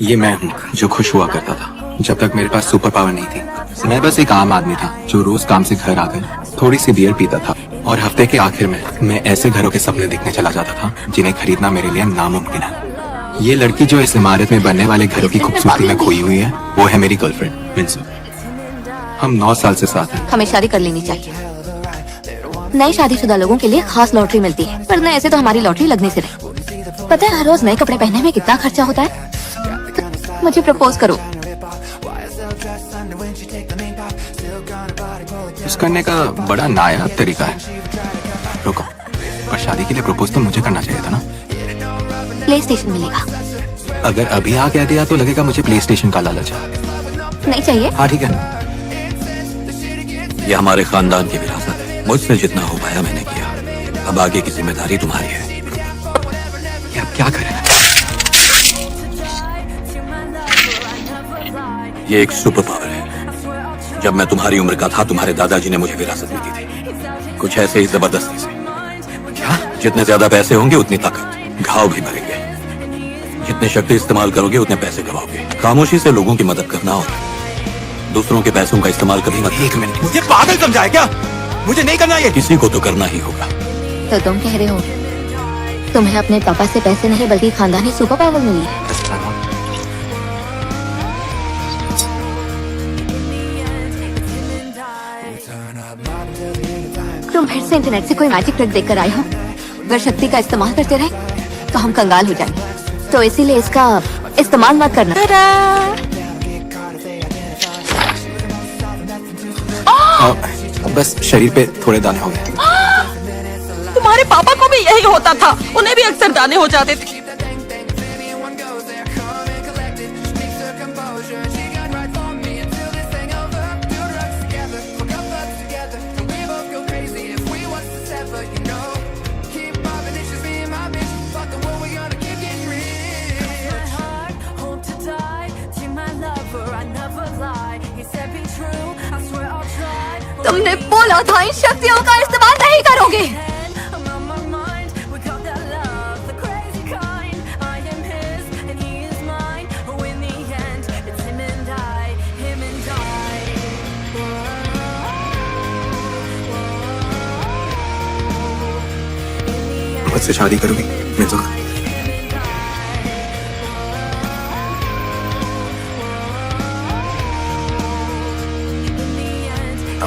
ये मैं हूँ जो खुश हुआ करता था जब तक मेरे पास सुपर पावर नहीं थी। मैं बस एक आम आदमी था जो रोज काम से घर आकर थोड़ी सी बियर पीता था और हफ्ते के आखिर में मैं ऐसे घरों के सपने देखने चला जाता था जिन्हें खरीदना मेरे लिए नामुमकिन है। ये लड़की जो इस इमारत में बनने वाले घरों की खूबसूरती में खोई हुई है वो है मेरी गर्लफ्रेंड विंसर। हम 9 साल से साथ हैं। हमें शादी कर लेनी चाहिए। नए शादीशुदा लोगों के लिए खास लॉटरी मिलती है, पर ऐसे तो हमारी लॉटरी लगने से रही। पता है हर रोज नए कपड़े पहनने में कितना खर्चा होता है। मुझे प्रपोज करो। उस करने का बड़ा नायाब तरीका है। रुको, पर शादी के लिए प्रपोज तो मुझे करना चाहिए था ना। प्ले स्टेशन मिलेगा। अगर अभी हाँ कह दिया तो लगेगा मुझे प्ले स्टेशन का लालच है। नहीं चाहिए। हाँ ठीक है। ये हमारे खानदान की विरासत है। मुझसे जितना हो पाया मैंने किया। अब आगे की जिम्मेदारी तुम्हारी है। ये अब क्या करें? ये एक सुपर पावर है। जब मैं तुम्हारी उम्र का था तुम्हारे दादाजी ने मुझे विरासत दी थी, कुछ ऐसे ही जबरदस्ती से। क्या? जितने ज्यादा पैसे होंगे उतनी ताकत, घाव भी भरेंगे। जितनी शक्ति इस्तेमाल करोगे उतने पैसे कमाओगे। खामोशी से लोगों की मदद करना और दूसरों के पैसों का इस्तेमाल कभी मत। एक मिनट, मुझे पागल समझाए क्या? मुझे नहीं करना ये। किसी को तो करना ही होगा। तो तुम कह रहे हो तुम्हें अपने पापा से पैसे नहीं बल्कि खानदानी सुपर पावर मिली है। तुम फिर से इंटरनेट से कोई मैजिक ट्रिक देखकर आए हो। अगर शक्ति का इस्तेमाल करते रहे तो हम कंगाल हो जाएंगे, तो इसीलिए इसका इस्तेमाल मत करना। बस शरीर पे थोड़े दाने हो गए। तुम्हारे पापा को भी यही होता था, उन्हें भी अक्सर दाने हो जाते थे। तुमने बोला था इन शक्तियों का इस्तेमाल नहीं करोगे। मुझसे शादी करोगी मिंजुका?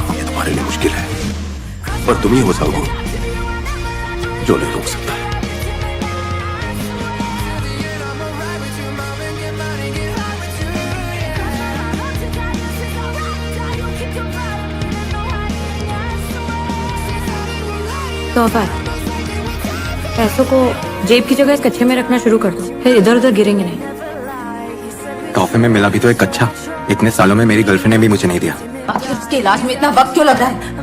ये तुम्हारे लिए मुश्किल है, पर तुम ही हो सकते हो जो नहीं रोक सकता है। तोहफा पैसों को जेब की जगह इस कच्छे में रखना शुरू कर दो, फिर इधर उधर गिरेंगे नहीं। तोहफे में मिला भी तो एक कच्छा। इतने सालों में मेरी गर्लफ्रेंड ने भी मुझे नहीं दिया। आखिर उसके इलाज में इतना वक्त क्यों लग रहा है?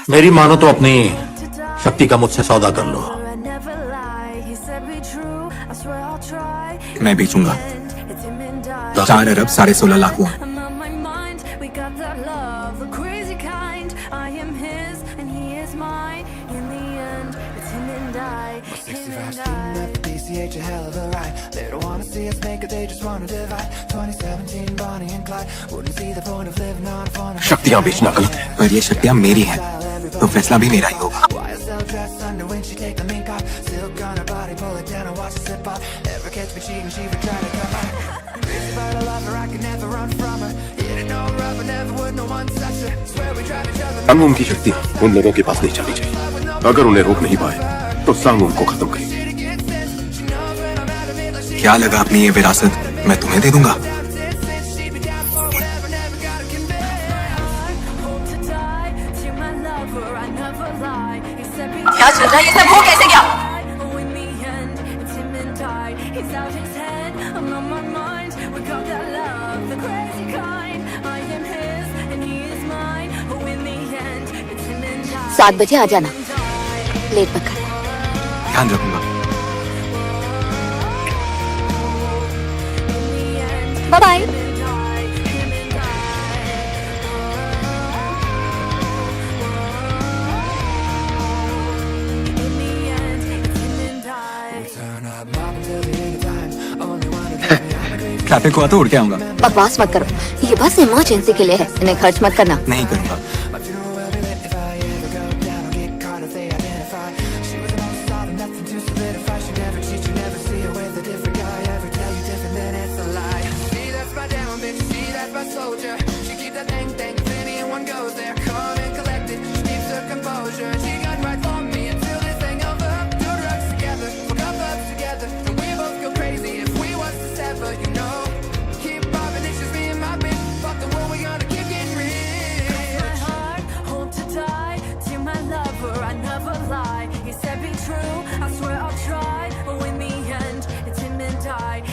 मेरी मानो तो अपनी शक्ति का मुझसे सौदा कर लो। मैं बेचूंगा 4 अरब 16.5 लाख हुआ। शक्तियां बेचना गलत है, पर ये शक्तियां मेरी हैं, तो फैसला भी मेरा ही होगा। सांगुम की शक्ति उन लोगों के पास नहीं जानी चाहिए। अगर उन्हें रोक नहीं पाए तो सांगुम को खत्म करें। क्या लगा अपनी ये विरासत मैं तुम्हें दे दूंगा? क्या चल रहा है ये सब? हो कैसे गया? die. He's out his head, I'm on my mind. We got that love, the crazy kind. I am his and he is mine. Oh, in the end, it's him and I. 7 बजे आ जाना, late मत कर। ध्यान रखूंगा। Bye bye. Traffic हुआ तो उड़ के आऊंगा। बकवास मत करो, ये बस इमरजेंसी के लिए है, इन्हें खर्च मत करना। नहीं करूंगा।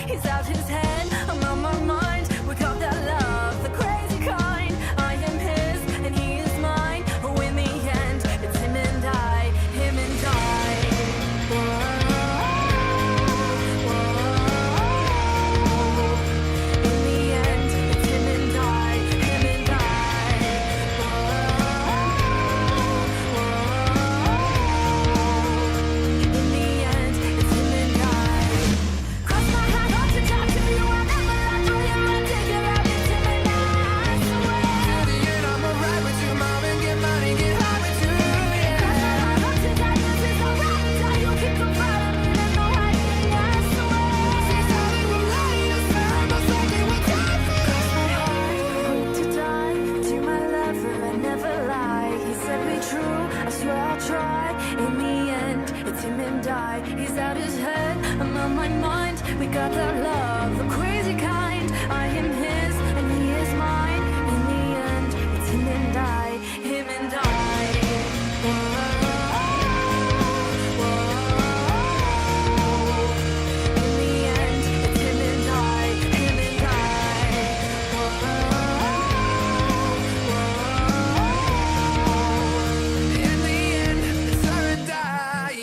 He's out his head, I'm on my mind. We got that love, the crazy kind. I am his and he is mine. Oh, in the end, it's him and I, him and I. In the end, it's him and I, him and I. In the end, it's him and I. Cross my heart, hope to talk to you. I never lie, know you might take it out. It's him and I. In the end, I'ma ride with you, mom, and get money, get high with you. Yeah. Cross my heart, hope to die, 'cause it's alright. Tell you keep confiding in me, no hiding, I swear. She's telling me lying, it's not my second with time. Cross my heart, hope to die. To my lover, I never lie. He said be true, I swear I'll try. In the end, it's him and I. He's out his head, I'm on my mind. We got that love, the crazy kind. I am his and he is mine. In the end, it's him and I, him and I. In the end, it's him and I, him and I. In the end, it's her and I.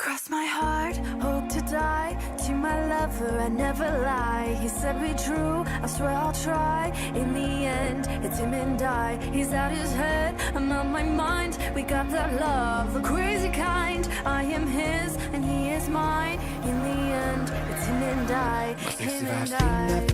Cross my heart, hope to die. To my lover, I never lie. He said be true, I swear I'll try. In the end, it's him and I. He's out his head, I'm on my mind. We got that love, the crazy kind. I am his and he is mine. In the end, it's him and I, him and I.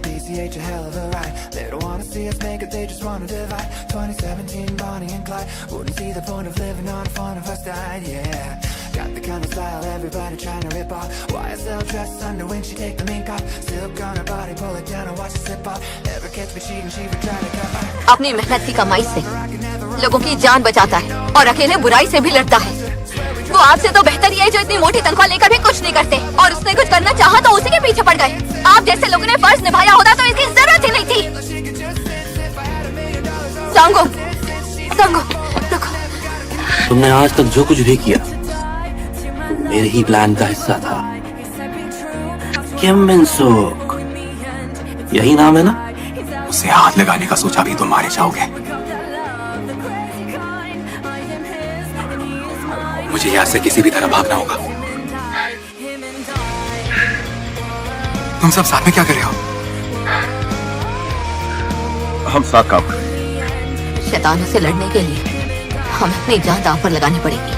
PCH a hell of a ride. They don't wanna see us make it, they just wanna divide. 2017 Bonnie and Clyde. Wouldn't see the point of living on if one of us died, yeah. Got the kind of style everybody trying to rip off. YSL dress under when she take the mink off. Silk on her body, pull it down and watch it slip off. Ever catch me cheating, she would try to cut my. अपनी मेहनत की कमाई से लोगों की जान बचाता है और अकेले बुराई से भी लड़ता है। वो आपसे तो बेहतर ही है जो इतनी मोटी तनख्वाह लेकर भी कुछ नहीं करते और उसने कुछ करना चाहा तो उसी के पीछे पड़ गए। आप जैसे लोगों ने फर्ज निभाया होता तो इसकी जरूरत ही नहीं थी। सांगो, सांगो, रुको। तुमने आज तक जो कुछ भी किया मेरे ही प्लान का हिस्सा था। किम मिन सोक, यही नाम है ना? उसे हाथ लगाने का सोचा भी तो मारे जाओगे। मुझे यहाँ से किसी भी तरह भागना होगा। तुम सब साथ में क्या कर रहे हो? हम साथ काम करें। शैतानों से लड़ने के लिए हमें अपनी जान दांव पर लगानी पड़ेगी।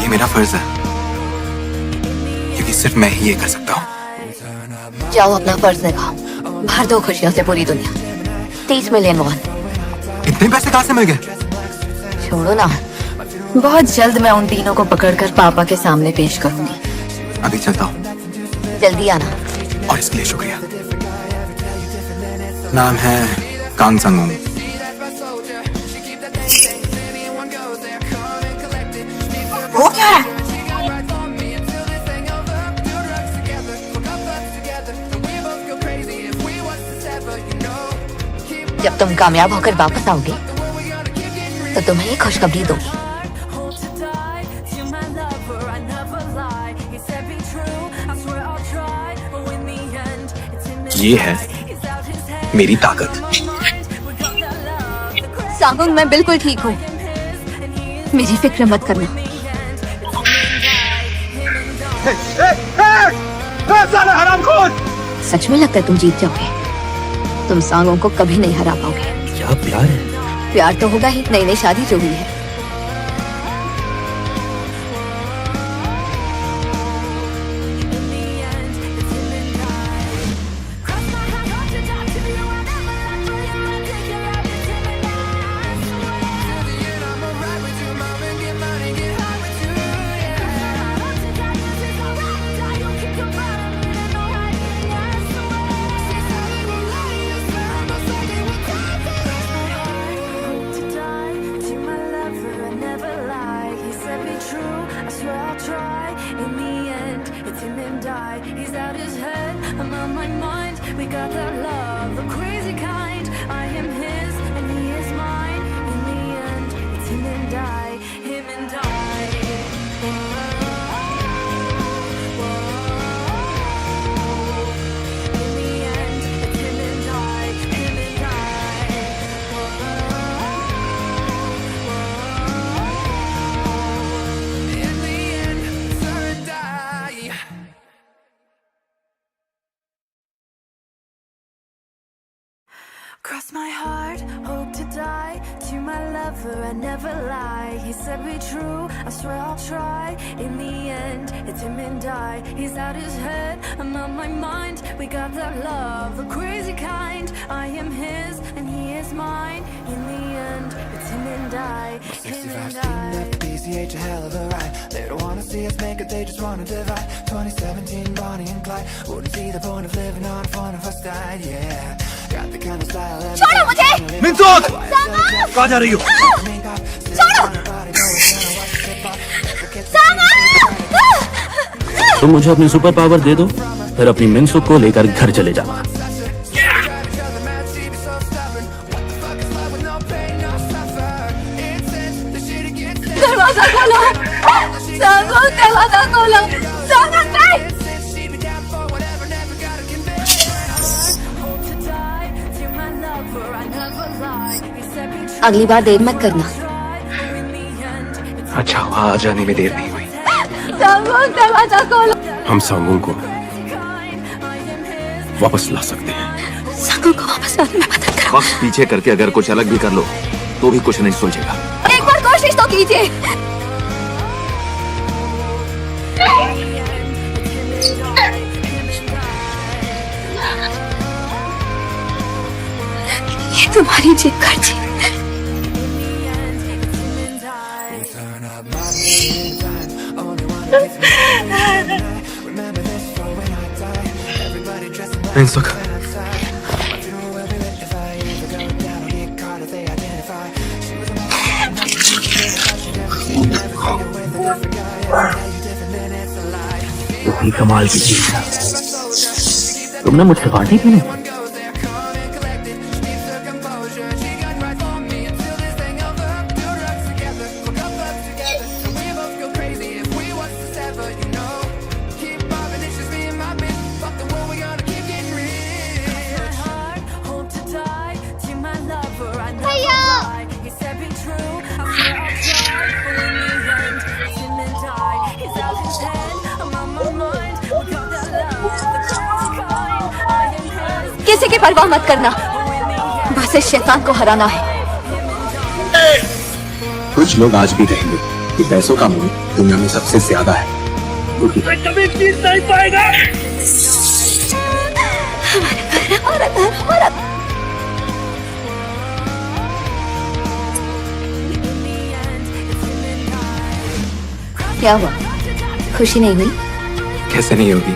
ये मेरा फर्ज है क्योंकि सिर्फ मैं ही ये कर सकता हूँ। जाओ अपना फर्ज निभाओ, भर दो खुशियों से पूरी दुनिया। 30 मिलियन वॉन। इतने पैसे कहाँ से मिल गए? छोड़ो ना, बहुत जल्द मैं उन तीनों को पकड़कर पापा के सामने पेश करूंगी। अभी चलता हूँ। जल्दी आना। और इसके लिए शुक्रिया। नाम है कांग संगोंग। वो क्या है? जब तुम कामयाब होकर वापस आओगे तो तुम्हें ये खुशखबरी दूंगी। Hope to die to my lover, I never lie. He said be true, I swear I'll try. But in the end, it's in the ये है he's out his head. मेरी ताकत। Mind, we got that love, the crazy सांगुंग, मैं बिल्कुल ठीक हूँ, his, and he is मेरी फिक्र मत करना। in the end. It's him and I. सच में लगता है तुम जीत जाओगे। तुम सांगों को कभी नहीं हरा पाओगे। क्या प्यार है? प्यार तो होगा ही, नई नई शादी जो हुई है। To die to my lover, I never lie. He said be true, I swear I'll try. In the end, it's him and I. He's out his head, I'm on my mind. We got that love, the crazy kind. I am his and he is mine. In the end, it's him and I, him and I. In the end, it's him and I, him and I. In the end, it's her and I. Cross my heart, hope to die. To my lover, I never lie. He said be true, I swear I'll try. In the end, it's him and I. He's out his head, I'm on my mind. We got that love, the crazy kind. I am his and he is mine. In the end, it's him and I. Him 65 and speeding I. up the PCH, a hell of a ride. They don't wanna see us make it, they just wanna divide. 2017, Bonnie and Clyde. Wouldn't see the point of living on if one of us died, yeah. Got the kind of style that छोड़ो मुझे! मिनसोक! कहाँ जा रही हो? तुम मुझे अपनी super power दे दो, फिर अपनी मिनसुक को लेकर घर चले जाना। दरवाजा खोलो! सांगुंग, दरवाजा खोलो! सांगुंग, नहीं! Hope to die to my lover, I never lie. He said be true, अगली बार देर मत करना। try. In the end, it's अच्छा वहाँ आ जाने में देर नहीं हुई। सांगुंग, दरवाजा खोलो! हम सांगों को kind. I am his. वापस ला सकते हैं। सांगुंग को वापस लाने में मदद करो। वक्त पीछे करके अगर कुछ अलग भी कर लो, तो भी कुछ नहीं सुलझेगा। एक बार कोशिश तो कीजिए। ये तुम्हारी जेब खर्ची। Turn up my time. Only one that gets me through the night. Remember this for when I die. Everybody dressing like मिनसुक, outside. My funeral will be lit if I ever go down. I'll get caught if they identify. She was a motherfucking she'd never seen everything with a different guy. Every day you different, then it's a lie. ये कमाल की चीज है। तुमने मुझसे बांटी क्यों नहीं? Goes there, calm and collected. She keeps her composure. She got right on me until this thing over. Do drugs together, hook up together, and we both go crazy if we was to sever. You know, keep bobbing, it's just me and my bitch. Fuck the world, we gotta keep getting rich. Heart, hope to die to my lover, I never lie. He said be true, I swear I'll try. But in the end, it's him and I. He's out his head, I'm on my mind. We got that love, the crazy kind. I am his. किसी की परवाह मत करना। बस इस शैतान को हराना है। कुछ लोग आज भी कहेंगे कि पैसों का मोह दुनिया में सबसे ज्यादा है। क्या हुआ? खुशी नहीं हुई? कैसे नहीं होगी?